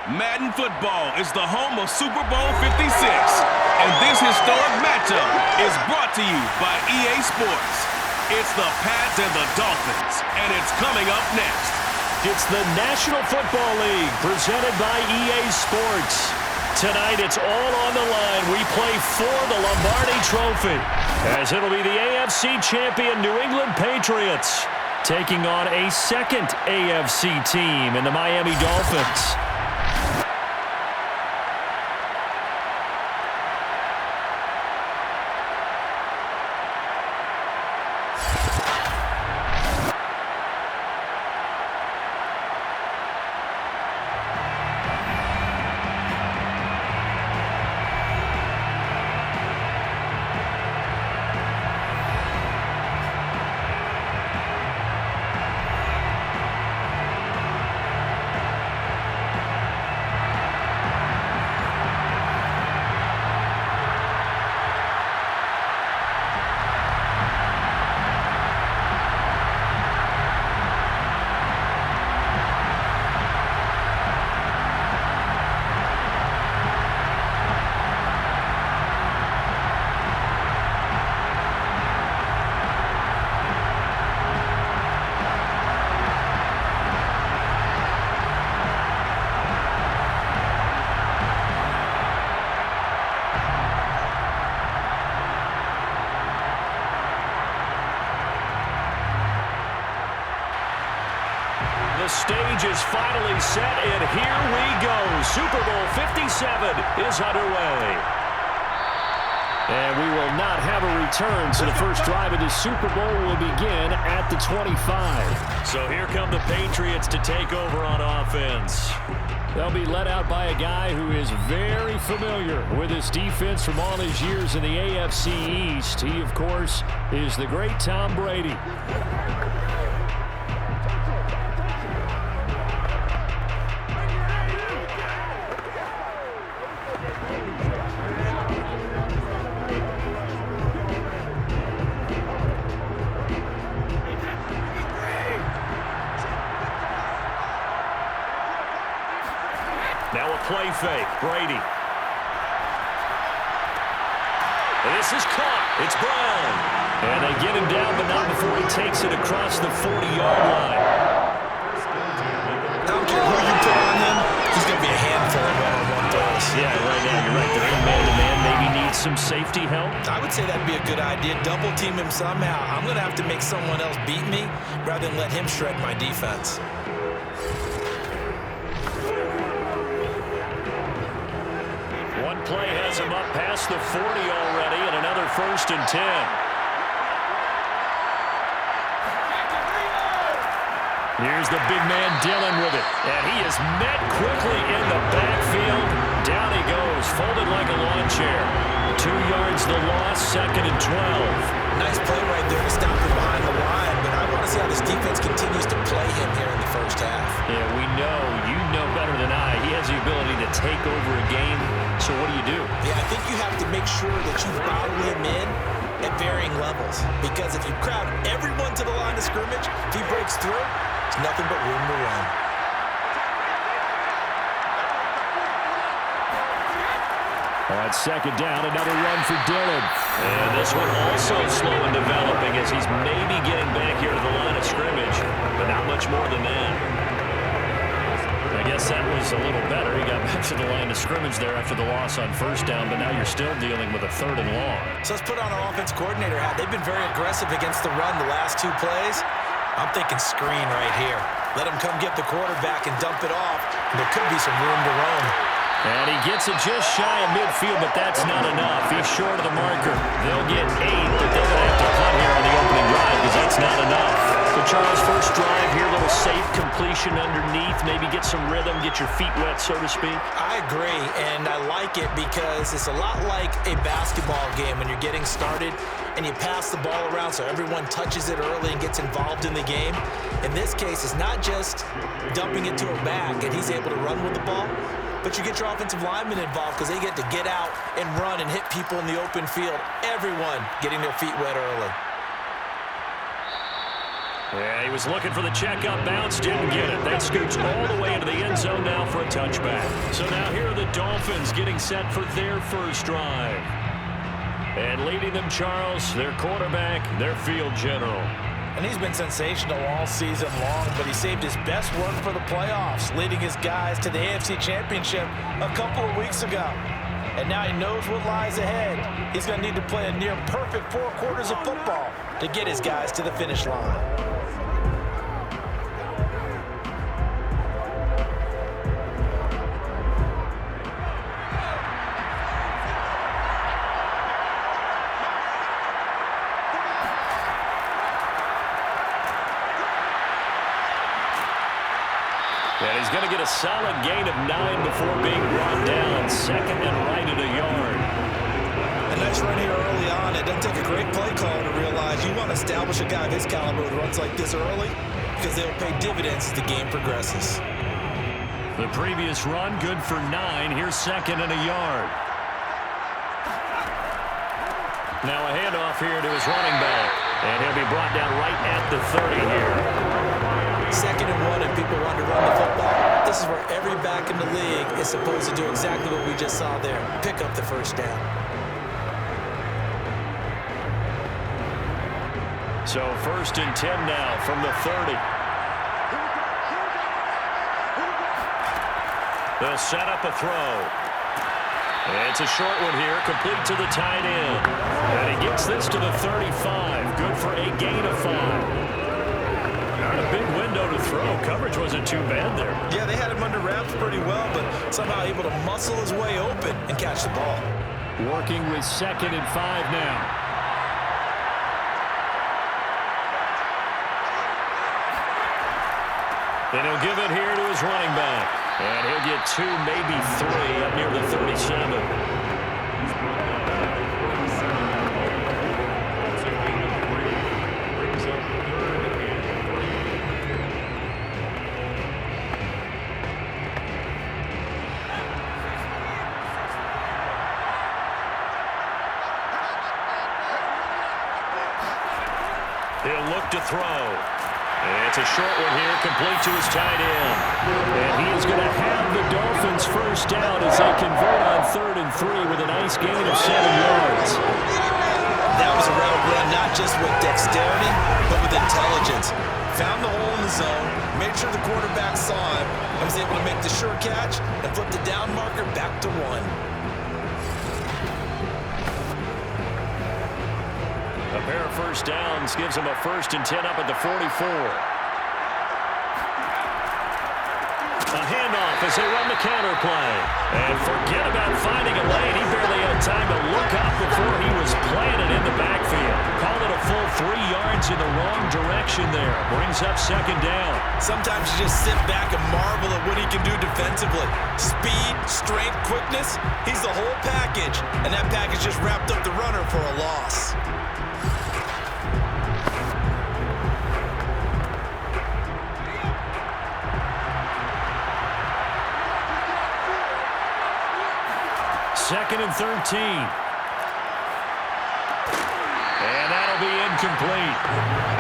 Madden Football is the home of Super Bowl 56, and this historic matchup is brought to you by EA Sports. It's the Pats and the Dolphins, and it's coming up next. It's the National Football League presented by EA Sports. Tonight it's all on the line. We play for the Lombardi Trophy, as it'll be the AFC champion New England Patriots taking on a second AFC team in the Miami Dolphins. The stage is finally set, and here we go. Super Bowl 57 is underway. And we will not have a return, so the first drive of the Super Bowl will begin at the 25. So here come the Patriots to take over on offense. They'll be led out by a guy who is very familiar with his defense from all his years in the AFC East. He, of course, is the great Tom Brady. Now a play fake. Brady. This is caught. It's Brown. And they get him down, but not before he takes it across the 40-yard line. I don't care who you put on him, he's going to be a handful of one-on-one throws. Yeah, right now you're right. They're in man-to-man. Maybe needs some safety help. I would say that'd be a good idea. Double team him somehow. I'm going to have to make someone else beat me rather than let him shred my defense. One play has him up past the 40 already, and another 1st and 10. Here's the big man Dillon with it, and he is met quickly in the backfield. Down he goes, folded like a lawn chair. 2 yards the loss, 2nd and 12. Nice play right there to stop him behind the line, but I want to see how this defense continues to play him here in the first half. Yeah, we know, you know better than I, he has the ability to take over a game. So what do? Yeah, I think you have to make sure that you bottle him in at varying levels. Because if you crowd everyone to the line of scrimmage, if he breaks through, it's nothing but room to run. On 2nd down, another run for Dillon. And this one also slow in developing as he's maybe getting back here to the line of scrimmage, but not much more than that. I guess that was a little better. He got back to the line of scrimmage there after the loss on 1st down, but now you're still dealing with a 3rd and long. So let's put on our offense coordinator hat. They've been very aggressive against the run the last 2 plays. I'm thinking screen right here. Let him come get the quarterback and dump it off, and there could be some room to roam. And he gets it just shy of midfield, but that's not enough. He's short of the marker. They'll get 8, but they're going to have to punt here on the opening drive because that's not enough. So Charles, first drive here, little safe completion underneath, maybe get some rhythm, get your feet wet, so to speak. I agree, and I like it because it's a lot like a basketball game when you're getting started and you pass the ball around so everyone touches it early and gets involved in the game. In this case, it's not just dumping it to a back and he's able to run with the ball, but you get your offensive linemen involved because they get to get out and run and hit people in the open field. Everyone getting their feet wet early. Yeah, he was looking for the checkup bounce, didn't get it. That scoots all the way into the end zone now for a touchback. So now here are the Dolphins getting set for their first drive. And leading them, Charles, their quarterback, their field general. And he's been sensational all season long, but he saved his best work for the playoffs, leading his guys to the AFC Championship a couple of weeks ago. And now he knows what lies ahead. He's going to need to play a near-perfect 4 quarters of football to get his guys to the finish line. And he's going to get a solid gain of 9 before being brought down. Second and right at a yard. A nice run here early on. It doesn't take a great play caller to realize you want to establish a guy of his caliber who runs like this early because they'll pay dividends as the game progresses. The previous run, good for 9. Here's second and a yard. Now a handoff here to his running back. And he'll be brought down right at the 30 here. Second and 1 and people want to run the football. This is where every back in the league is supposed to do exactly what we just saw there. Pick up the first down. So first and 10 now from the 30. They'll set up a throw. It's a short one here, complete to the tight end. And he gets this to the 35. Good for a gain of 5. Not a big window to throw. Coverage wasn't too bad there. Yeah, they had him under wraps pretty well, but somehow able to muscle his way open and catch the ball. Working with second and 5 now. And he'll give it here to his running back. And he'll get 2, maybe 3 up near the 37. He'll look to throw. It's a short one here, complete to his tight end. And he is going to have the Dolphins first down as they convert on 3rd and 3 with a nice gain of 7 yards. That was a route run not just with dexterity, but with intelligence. Found the hole in the zone, made sure the quarterback saw him, and was able to make the sure catch and flip the down marker back to 1. A pair of first downs gives him a 1st and 10 up at the 44. A handoff as they run the counter play. And forget about finding a lane. He barely had time to look up before he was planted in the backfield. Call it a full 3 yards in the wrong direction there. Brings up second down. Sometimes you just sit back and marvel at what he can do defensively. Speed, strength, quickness. He's the whole package. And that package just wrapped up the runner for a loss. Second and 13. And that'll be incomplete.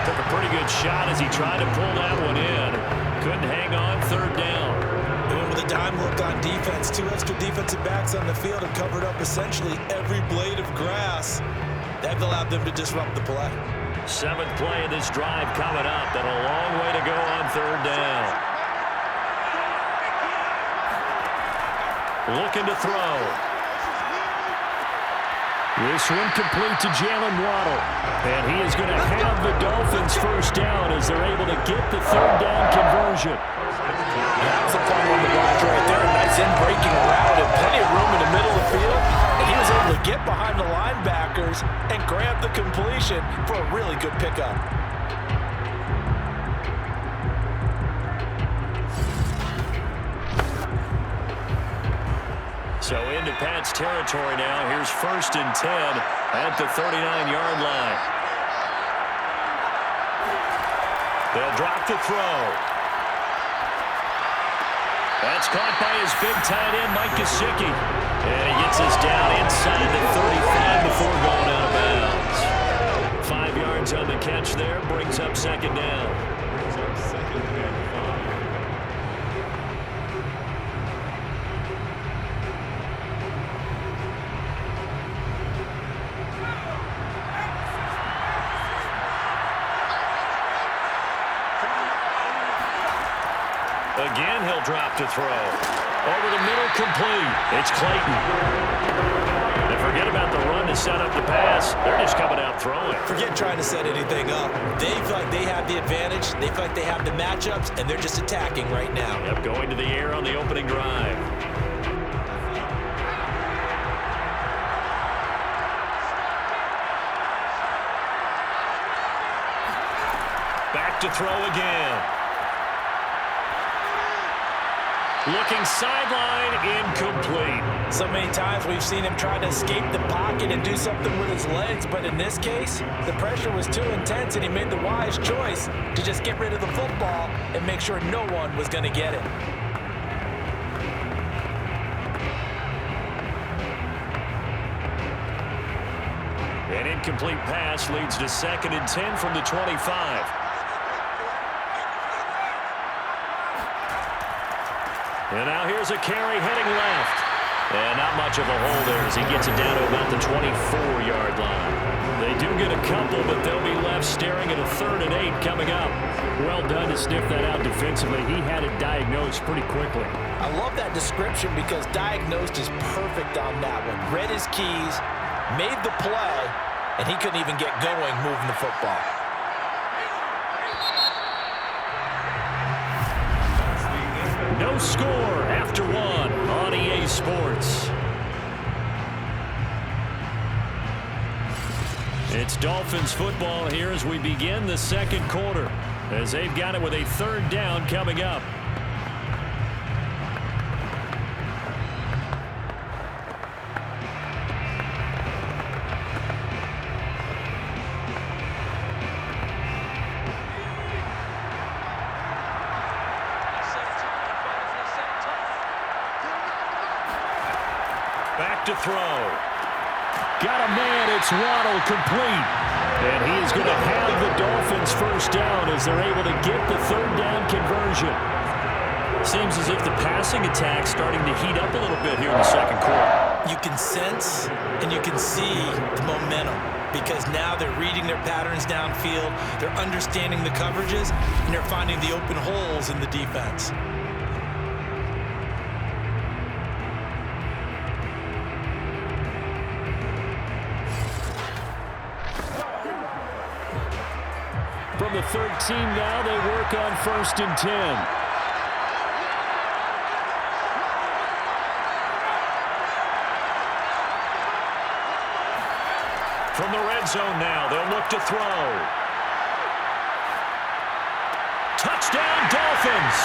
Took a pretty good shot as he tried to pull that one in. Couldn't hang on 3rd down. They went with a dime look on defense. 2 extra defensive backs on the field and covered up essentially every blade of grass. That allowed them to disrupt the play. 7th play of this drive coming up. And a long way to go on 3rd down. Looking to throw. This one complete to Jalen Waddle. And he is going to have the Dolphins first down as they're able to get the 3rd down conversion. That was a fun one to watch right there. A nice in-breaking route and plenty of room in the middle of the field. And he was able to get behind the linebackers and grab the completion for a really good pickup. So into Pat's territory now. Here's 1st and 10 at the 39-yard line. They'll drop the throw. That's caught by his big tight end, Mike Gesicki. And he gets us down inside the 35 before going out of bounds. 5 yards yards on the catch there. Brings up second down. Again, he'll drop to throw. Over the middle, complete. It's Clayton. And forget about the run to set up the pass. They're just coming out throwing. Forget trying to set anything up. They feel like they have the advantage. They feel like they have the matchups, and they're just attacking right now. Yep, going to the air on the opening drive. Back to throw again. Looking sideline, incomplete. So many times we've seen him try to escape the pocket and do something with his legs, but in this case, the pressure was too intense and he made the wise choice to just get rid of the football and make sure no one was going to get it. An incomplete pass leads to 2nd and 10 from the 25. And now here's a carry heading left. And not much of a hole there as he gets it down to about the 24-yard line. They do get a couple, but they'll be left staring at a 3rd and 8 coming up. Well done to sniff that out defensively. He had it diagnosed pretty quickly. I love that description because diagnosed is perfect on that one. Read his keys, made the play, and he couldn't even get going moving the football. No score after 1 on EA Sports. It's Dolphins football here as we begin the 2nd quarter, as they've got it with a 3rd down coming up. Back to throw. Got a man, it's Waddle, complete. And he is going to have the Dolphins first down as they're able to get the 3rd down conversion. Seems as if the passing attack's starting to heat up a little bit here in the 2nd quarter. You can sense and you can see the momentum because now they're reading their patterns downfield, they're understanding the coverages, and they're finding the open holes in the defense. From the 13 now, they work on 1st and 10. From the red zone now, they'll look to throw. Touchdown, Dolphins!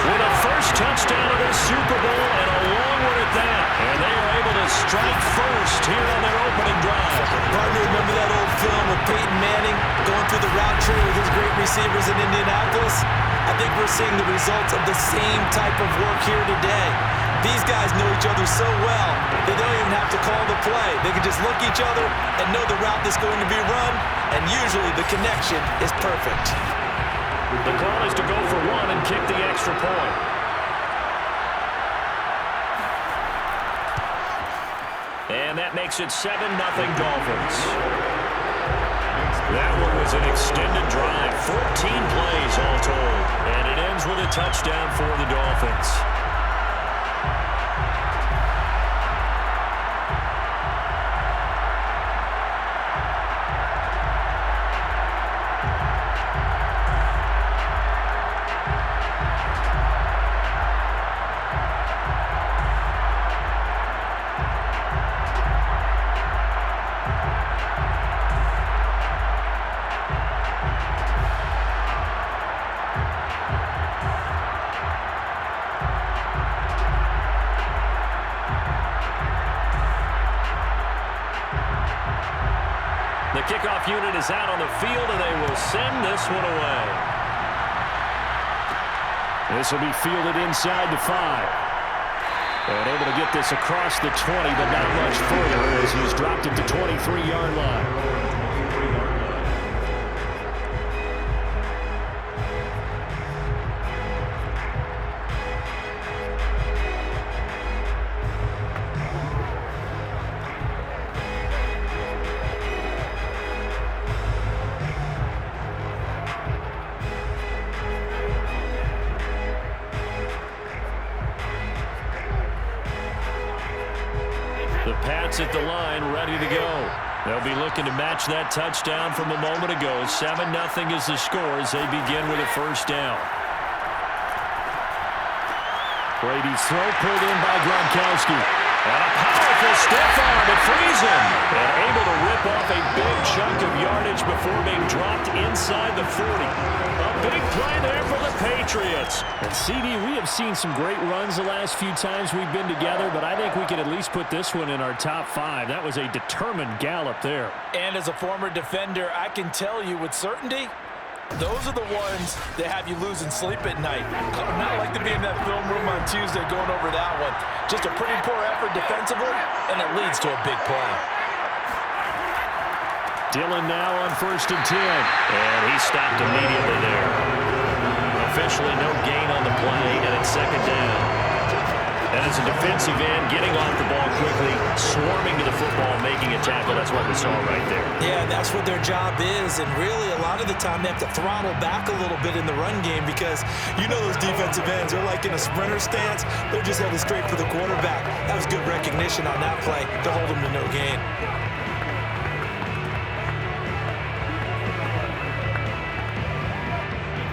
With a first touchdown of the Super Bowl and a long one at that. And they are able to strike first here on their opening drive. Partner, remember that old film with Peyton Manning going through the route tree with his great receivers in Indianapolis? I think we're seeing the results of the same type of work here today. These guys know each other so well, they don't even have to call the play. They can just look each other and know the route that's going to be run, and usually the connection is perfect. The call is to go for 1 and kick the extra point. And that makes it 7-0 Dolphins. That one was an extended drive, 14 plays all told. And it ends with a touchdown for the Dolphins. The kickoff unit is out on the field, and they will send this one away. This will be fielded inside the 5. And able to get this across the 20, but not much further as he's dropped it to 23-yard line. Pats at the line, ready to go. They'll be looking to match that touchdown from a moment ago. 7-0 is the score as they begin with a first down. Brady's throw pulled in by Gronkowski. And a powerful stiff arm. It frees him. And able to rip off a big chunk of yardage before being dropped inside the 40. A big play there for the Patriots. And CD, we have seen some great runs the last few times we've been together, but I think we can at least put this one in our top 5. That was a determined gallop there. And as a former defender, I can tell you with certainty, those are the ones that have you losing sleep at night. Not like to be in that film room on Tuesday going over that one. Just a pretty poor effort defensively, and it leads to a big play. Dillon now on 1st and 10. And he stopped immediately there. Officially no gain on the play, and it's 2nd down. And as a defensive end, getting off the ball quickly, swarming to the football, making a tackle. That's what we saw right there. Yeah, that's what their job is. And really, a lot of the time, they have to throttle back a little bit in the run game because you know those defensive ends are like in a sprinter stance. They're just headed straight for the quarterback. That was good recognition on that play to hold them to no gain.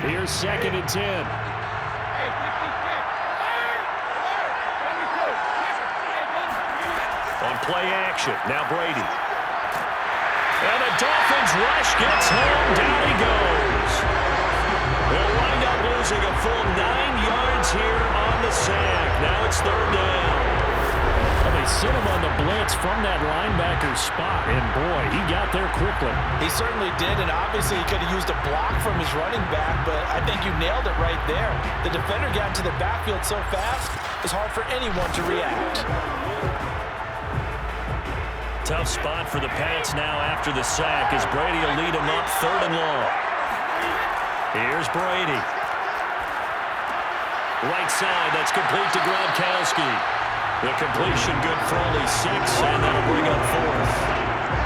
Here's 2nd and 10. On play action, now Brady. And the Dolphins rush gets home, down he goes. They'll wind up losing a full 9 yards here on the sack. Now it's 3rd down. Well, they sent him on the blitz from that linebacker spot, and boy, he got there quickly. He certainly did, and obviously he could have used a block from his running back, but I think you nailed it right there. The defender got into the backfield so fast, it's hard for anyone to react. Tough spot for the Pats now after the sack as Brady will lead them up 3rd and long. Here's Brady. Right side, that's complete to Gronkowski. The completion good for only 6, and that'll bring up 4th.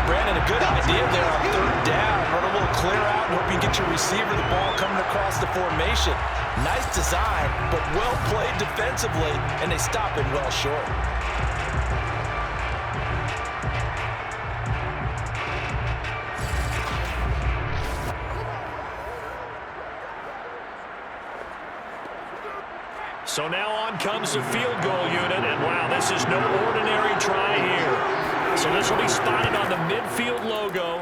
Brandon, a good idea there on 3rd down. Run a little clear out and hope you get your receiver the ball coming across the formation. Nice design, but well played defensively, and they stop it well short. So now on comes the field goal unit, and wow, this is no ordinary try here. So this will be spotted on the midfield logo.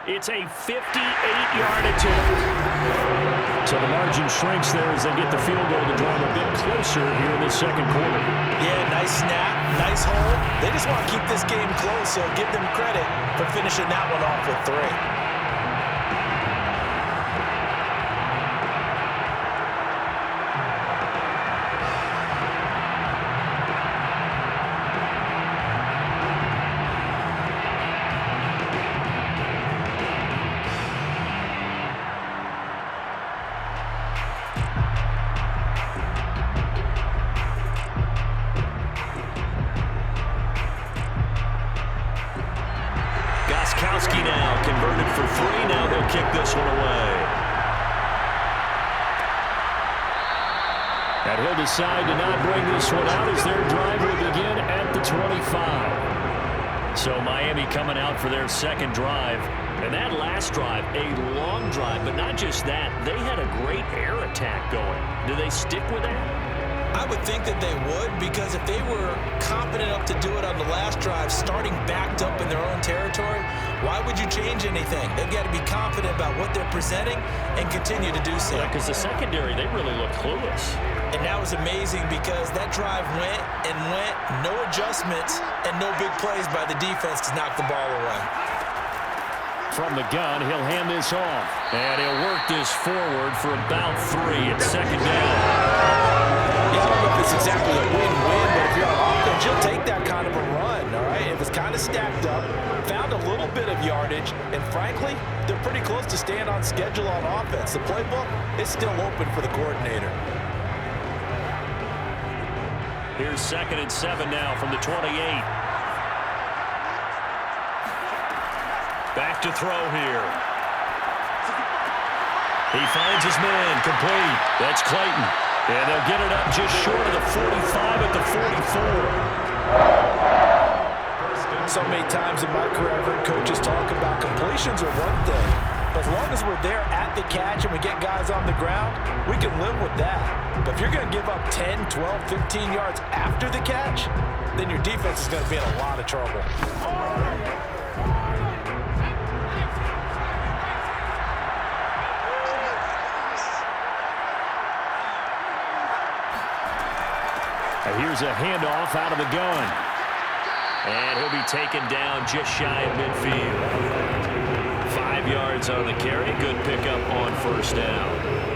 It's a 58-yard attempt. So the margin shrinks there as they get the field goal to draw them a bit closer here in the 2nd quarter. Yeah, nice snap, nice hold. They just want to keep this game close, so give them credit for finishing that one off with 3. Gronkowski now converted for 3. Now they'll kick this one away. And he'll decide to not bring this one out as their drive will begin at the 25. So Miami coming out for their 2nd drive. And that last drive, a long drive, but not just that. They had a great air attack going. Do they stick with that? I would think that they would, because if they were confident enough to do it on the last drive, starting backed up in their own territory, why would you change anything? They've got to be confident about what they're presenting and continue to do so. Yeah, because the secondary, they really look clueless. And that was amazing because that drive went and went, no adjustments, and no big plays by the defense to knock the ball away. From the gun, he'll hand this off. And he'll work this forward for about 3 at 2nd down. Yeah, I don't know if it's exactly a win-win, but if you're on offense, you'll take that kind of a run, all right? If it's kind of stacked up, found a little bit of yardage, and frankly, they're pretty close to staying on schedule on offense. The playbook is still open for the coordinator. Here's 2nd and 7 now from the 28. Back to throw here. He finds his man, complete. That's Clayton. And they'll get it up just short of the 45 at the 44. So many times in my career, I've heard coaches talk about completions are one thing. But as long as we're there at the catch and we get guys on the ground, we can live with that. But if you're going to give up 10, 12, 15 yards after the catch, then your defense is going to be in a lot of trouble. Here's a handoff out of the gun. And he'll be taken down just shy of midfield. 5 yards on the carry. Good pickup on first down.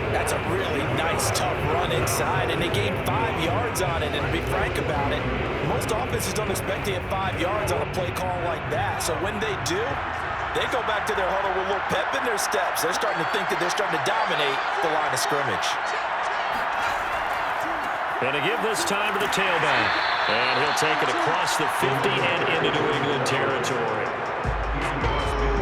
That's a really nice, tough run inside, and they gained 5 yards on it. And to be frank about it, most offenses don't expect to get 5 yards on a play call like that. So when they do, they go back to their huddle with a little pep in their steps. They're starting to think that they're starting to dominate the line of scrimmage. And to give this time to the tailback. And he'll take it across the 50 and into New England territory.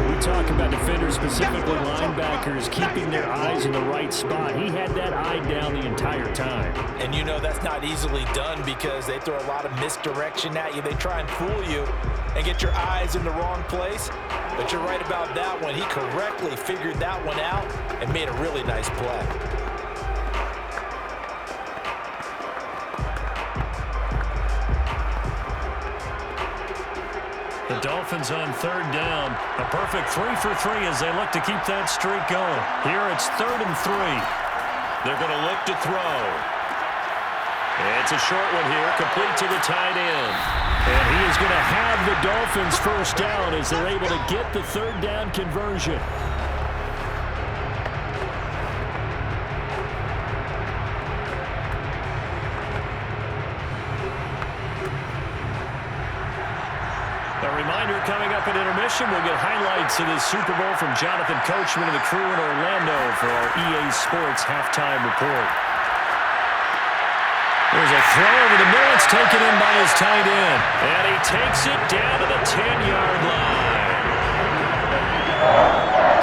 We talk about defenders, specifically linebackers, keeping their eyes in the right spot. He had that eye down the entire time. And you know that's not easily done because they throw a lot of misdirection at you. They try and fool you and get your eyes in the wrong place. But you're right about that one. He correctly figured that one out and made a really nice play. The Dolphins on third down. A perfect 3 for 3 as they look to keep that streak going. Here it's 3rd and 3. They're going to look to throw. It's a short one here, complete to the tight end. And he is going to have the Dolphins first down as they're able to get the third down conversion. A reminder coming up at intermission, we'll get highlights of this Super Bowl from Jonathan Coachman and the crew in Orlando for our EA Sports halftime report. There's a throw over the middle. It's taken in by his tight end. And he takes it down to the 10-yard line.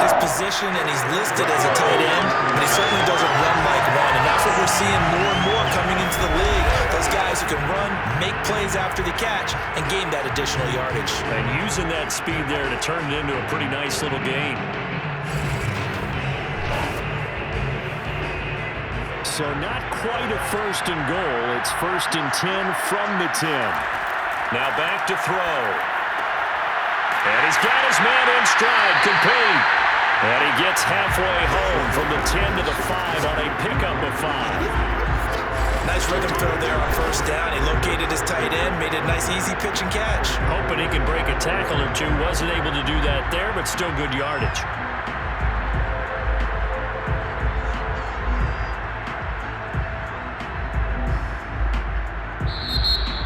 His position, and he's listed as a tight end, but he certainly doesn't run like one. And that's what we're seeing more and more coming into the league. Those guys who can run, make plays after the catch, and gain that additional yardage. And using that speed there to turn it into a pretty nice little gain. So not quite a 1st and goal. It's 1st and 10 from the 10. Now back to throw. And he's got his man in stride, complete. And he gets halfway home from the 10 to the 5 on a pickup of 5. Nice rhythm throw there on first down. He located his tight end, made a nice easy pitch and catch. Hoping he can break a tackle or two. Wasn't able to do that there, but still good yardage.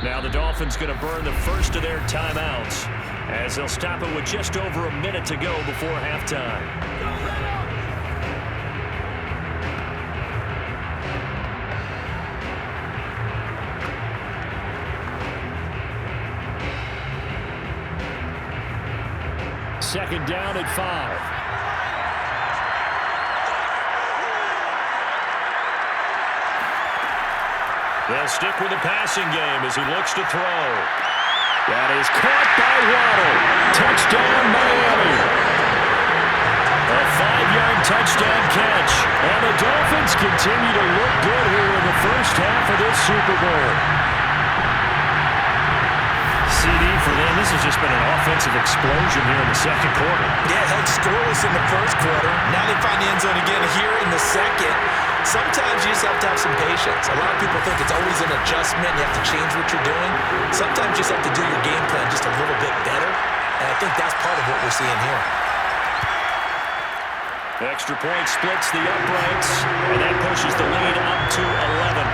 Now the Dolphins going to burn the first of their timeouts as they'll stop it with just over a minute to go before halftime. Second down at 5. They'll stick with the passing game as he looks to throw. That is caught by Waddle. Touchdown, Miami. A 5-yard touchdown catch. And the Dolphins continue to look good here in the first half of this Super Bowl. CD for them. This has just been an offensive explosion here in the second quarter. Yeah, held scoreless in the first quarter. Now they find the end zone again here in the second. Sometimes you just have to have some patience. A lot of people think it's always an adjustment. You have to change what you're doing. Sometimes you just have to do your game plan just a little bit better. And I think that's part of what we're seeing here. Extra point splits the uprights, and that pushes the lead up to 11.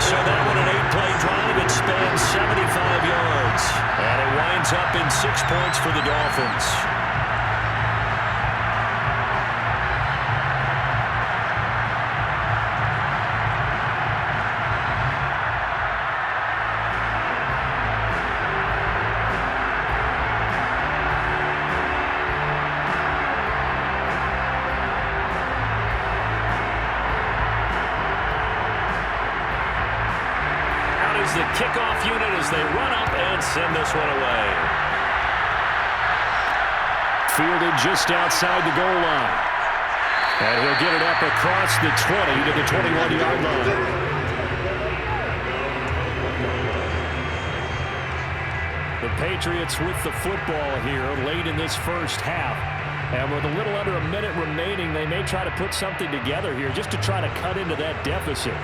So that one an 8-play drive. It spans 75 yards. And it winds up in 6 points for the Dolphins. is the kickoff unit as they run up and send this one away. Fielded just outside the goal line. And he'll get it up across the 20 to the 21-yard line. The Patriots with the football here late in this first half. And with a little under a minute remaining, they may try to put something together here just to try to cut into that deficit.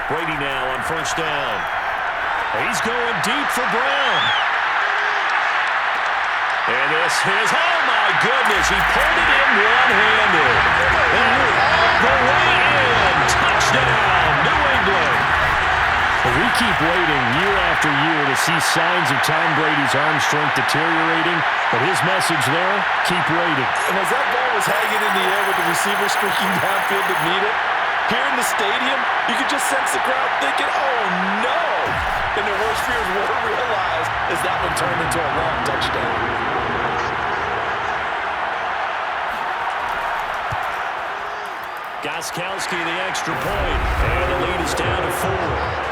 Brady now on first down. He's going deep for Brown. And this is, oh my goodness, he pulled it in one-handed. And all the way in. Touchdown, New England. We keep waiting year after year to see signs of Tom Brady's arm strength deteriorating, but his message there, keep waiting. And as that ball was hanging in the air with the receiver streaking downfield to meet it, here in the stadium, you could just sense the crowd thinking, oh no! And their worst fears were realized as that one turned into a long touchdown. Gostkowski the extra point, and the lead is down to 4.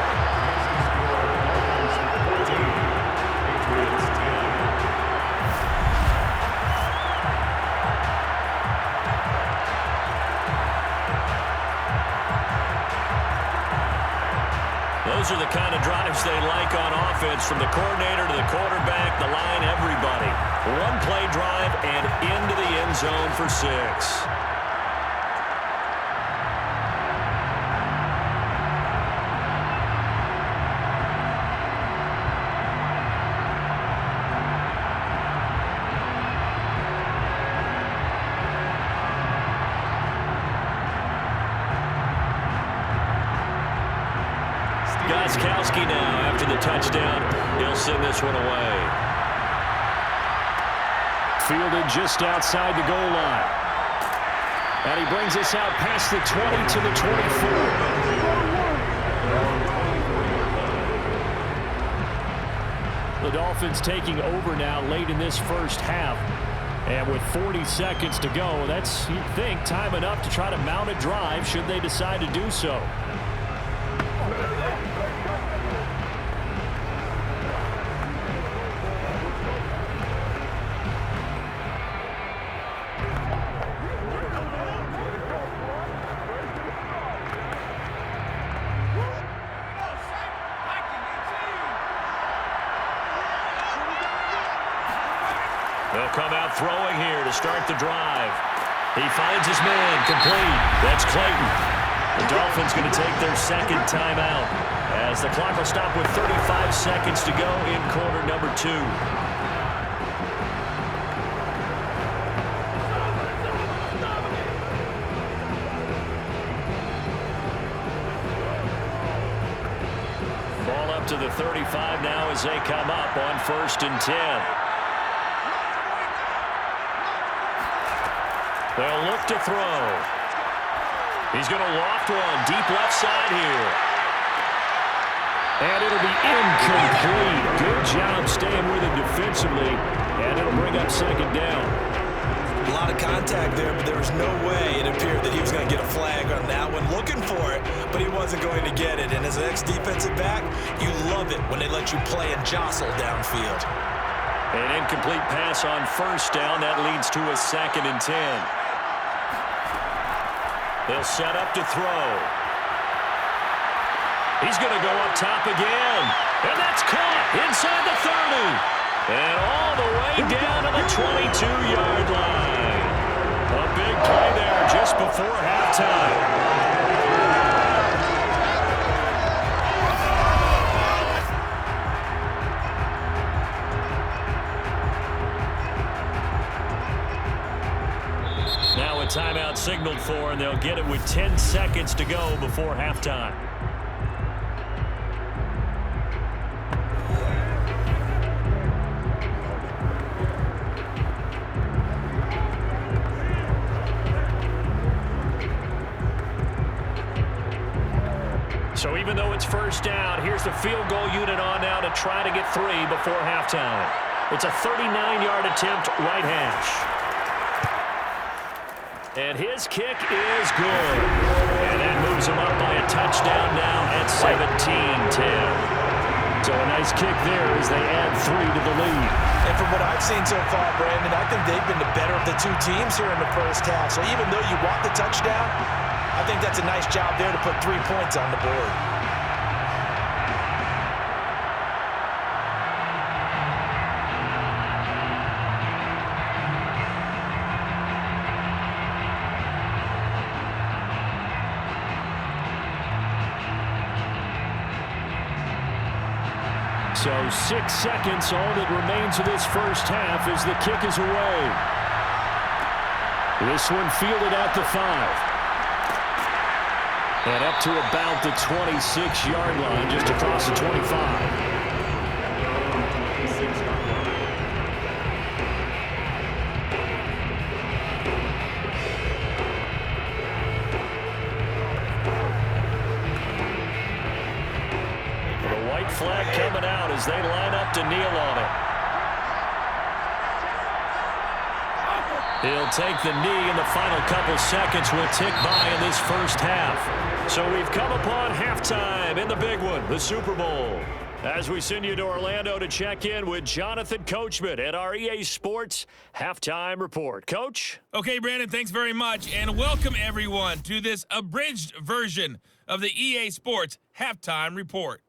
Those are the kind of drives they like on offense, from the coordinator to the quarterback, the line, everybody. One-play drive and into the end zone for 6. Gostkowski now after the touchdown. He'll send this one away. Fielded just outside the goal line. And he brings us out past the 20 to the 24. The Dolphins taking over now late in this first half. And with 40 seconds to go, that's, you'd think, time enough to try to mount a drive should they decide to do so. They'll come out throwing here to start the drive. He finds his man, complete. That's Clayton. The Dolphins going to take their second timeout as the clock will stop with 35 seconds to go in quarter number 2. Ball up to the 35 now as they come up on 1st and 10. They'll look to throw. He's going to loft one deep left side here. And it'll be incomplete. Good job staying with it defensively. And it'll bring up second down. A lot of contact there, but there was no way it appeared that he was going to get a flag on that one. Looking for it, but he wasn't going to get it. And as an ex-defensive back, you love it when they let you play and jostle downfield. An incomplete pass on first down. That leads to a 2nd and 10. They'll set up to throw. He's going to go up top again. And that's caught inside the 30. And all the way down to the 22-yard line. A big play there just before halftime. Now a timeout signaled for, and they'll get it with 10 seconds to go before halftime. even though it's first down. Here's the field goal unit on now to try to get 3 before halftime. It's a 39-yard attempt, right hash. And his kick is good. And that moves him up by a touchdown now at 17-10. So a nice kick there as they add 3 to the lead. And from what I've seen so far, Brandon, I think they've been the better of the two teams here in the first half. So even though you want the touchdown, I think that's a nice job there to put 3 points on the board. So 6 seconds, all that remains of this first half as the kick is away. This one fielded at the 5. And up to about the 26-yard line, just across the 25. Flag coming out as they line up to kneel on it. He'll take the knee, and the final couple seconds will tick by in this first half. So we've come upon halftime in the big one, the Super Bowl. As we send you to Orlando to check in with Jonathan Coachman at our EA Sports Halftime Report. Coach? Okay, Brandon, thanks very much, and welcome everyone to this abridged version of the EA Sports Halftime Report.